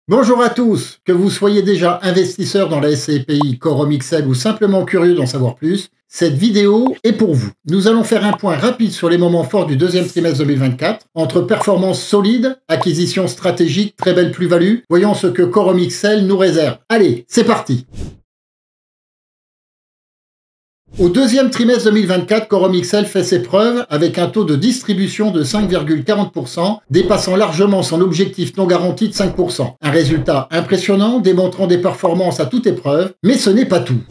Bonjour à tous, que vous soyez déjà investisseur dans la SCPI, Quorum XL ou simplement curieux d'en savoir plus, cette vidéo est pour vous. Nous allons faire un point rapide sur les moments forts du deuxième trimestre 2024, entre performances solides, acquisitions stratégiques, très belle plus-value, voyons ce que Quorum XL nous réserve. Allez, c'est parti! Au deuxième trimestre 2024, Quorum XL fait ses preuves avec un taux de distribution de 5,40%, dépassant largement son objectif non garanti de 5%. Un résultat impressionnant, démontrant des performances à toute épreuve, mais ce n'est pas tout.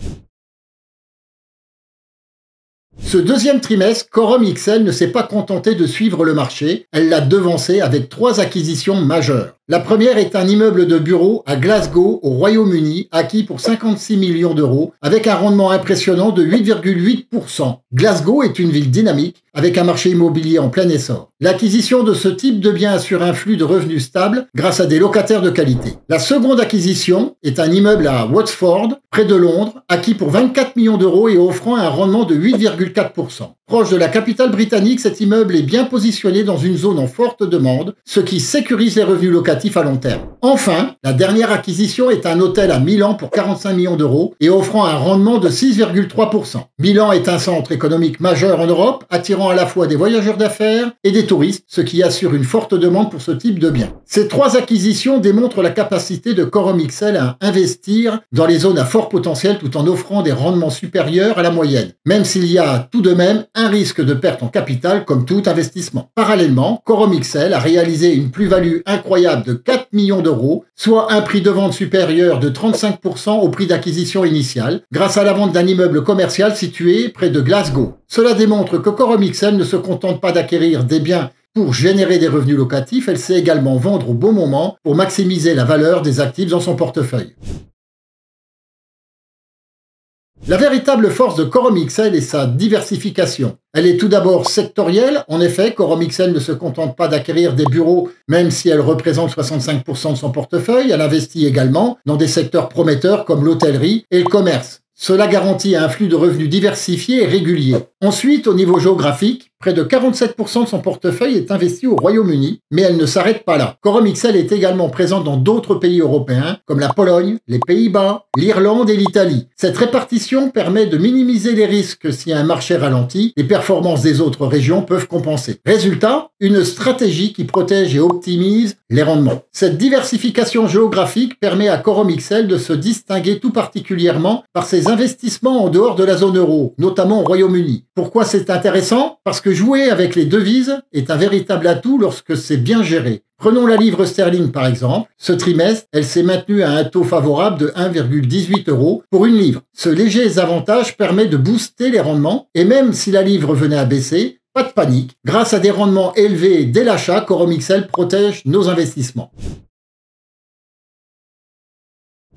Ce deuxième trimestre, Quorum XL ne s'est pas contenté de suivre le marché, elle l'a devancé avec 3 acquisitions majeures. La première est un immeuble de bureau à Glasgow, au Royaume-Uni, acquis pour 56 millions d'euros, avec un rendement impressionnant de 8,8%. Glasgow est une ville dynamique, avec un marché immobilier en plein essor. L'acquisition de ce type de bien assure un flux de revenus stable grâce à des locataires de qualité. La seconde acquisition est un immeuble à Watford, près de Londres, acquis pour 24 millions d'euros et offrant un rendement de 8,4%. Proche de la capitale britannique, cet immeuble est bien positionné dans une zone en forte demande, ce qui sécurise les revenus locatifs à long terme. Enfin, la dernière acquisition est un hôtel à Milan pour 45 millions d'euros et offrant un rendement de 6,3%. Milan est un centre économique majeur en Europe, attirant à la fois des voyageurs d'affaires et des touristes, ce qui assure une forte demande pour ce type de biens. Ces 3 acquisitions démontrent la capacité de Quorum XL à investir dans les zones à fort potentiel tout en offrant des rendements supérieurs à la moyenne, même s'il y a tout de même un risque de perte en capital comme tout investissement. Parallèlement, Quorum XL a réalisé une plus-value incroyable de 4 millions d'euros, soit un prix de vente supérieur de 35% au prix d'acquisition initial, grâce à la vente d'un immeuble commercial situé près de Glasgow. Cela démontre que Quorum XL ne se contente pas d'acquérir des biens pour générer des revenus locatifs, elle sait également vendre au bon moment pour maximiser la valeur des actifs dans son portefeuille. La véritable force de Quorum XL est sa diversification. Elle est tout d'abord sectorielle. En effet, Quorum XL ne se contente pas d'acquérir des bureaux, même si elle représente 65% de son portefeuille. Elle investit également dans des secteurs prometteurs comme l'hôtellerie et le commerce. Cela garantit un flux de revenus diversifié et régulier. Ensuite, au niveau géographique, près de 47% de son portefeuille est investi au Royaume-Uni, mais elle ne s'arrête pas là. Quorum XL est également présent dans d'autres pays européens, comme la Pologne, les Pays-Bas, l'Irlande et l'Italie. Cette répartition permet de minimiser les risques si un marché ralentit, les performances des autres régions peuvent compenser. Résultat, une stratégie qui protège et optimise les rendements. Cette diversification géographique permet à Quorum XL de se distinguer tout particulièrement par ses investissements en dehors de la zone euro, notamment au Royaume-Uni. Pourquoi c'est intéressant? Parce que jouer avec les devises est un véritable atout lorsque c'est bien géré. Prenons la livre sterling par exemple. Ce trimestre, elle s'est maintenue à un taux favorable de 1,18 € pour une livre. Ce léger avantage permet de booster les rendements et même si la livre venait à baisser, pas de panique. Grâce à des rendements élevés dès l'achat, Quorum XL protège nos investissements.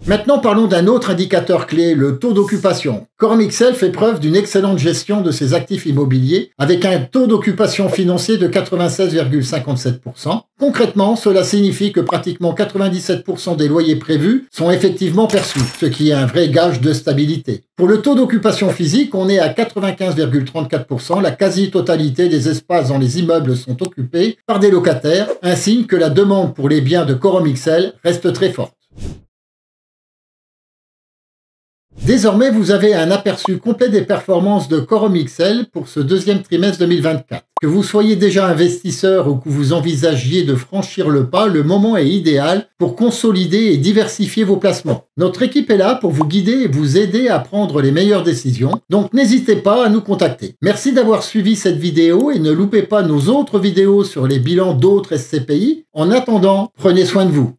Maintenant, parlons d'un autre indicateur clé, le taux d'occupation. Quorum XL fait preuve d'une excellente gestion de ses actifs immobiliers avec un taux d'occupation financier de 96,57%. Concrètement, cela signifie que pratiquement 97% des loyers prévus sont effectivement perçus, ce qui est un vrai gage de stabilité. Pour le taux d'occupation physique, on est à 95,34%. La quasi-totalité des espaces dans les immeubles sont occupés par des locataires, un signe que la demande pour les biens de Quorum XL reste très forte. Désormais, vous avez un aperçu complet des performances de Quorum XL pour ce deuxième trimestre 2024. Que vous soyez déjà investisseur ou que vous envisagiez de franchir le pas, le moment est idéal pour consolider et diversifier vos placements. Notre équipe est là pour vous guider et vous aider à prendre les meilleures décisions, donc n'hésitez pas à nous contacter. Merci d'avoir suivi cette vidéo et ne loupez pas nos autres vidéos sur les bilans d'autres SCPI. En attendant, prenez soin de vous.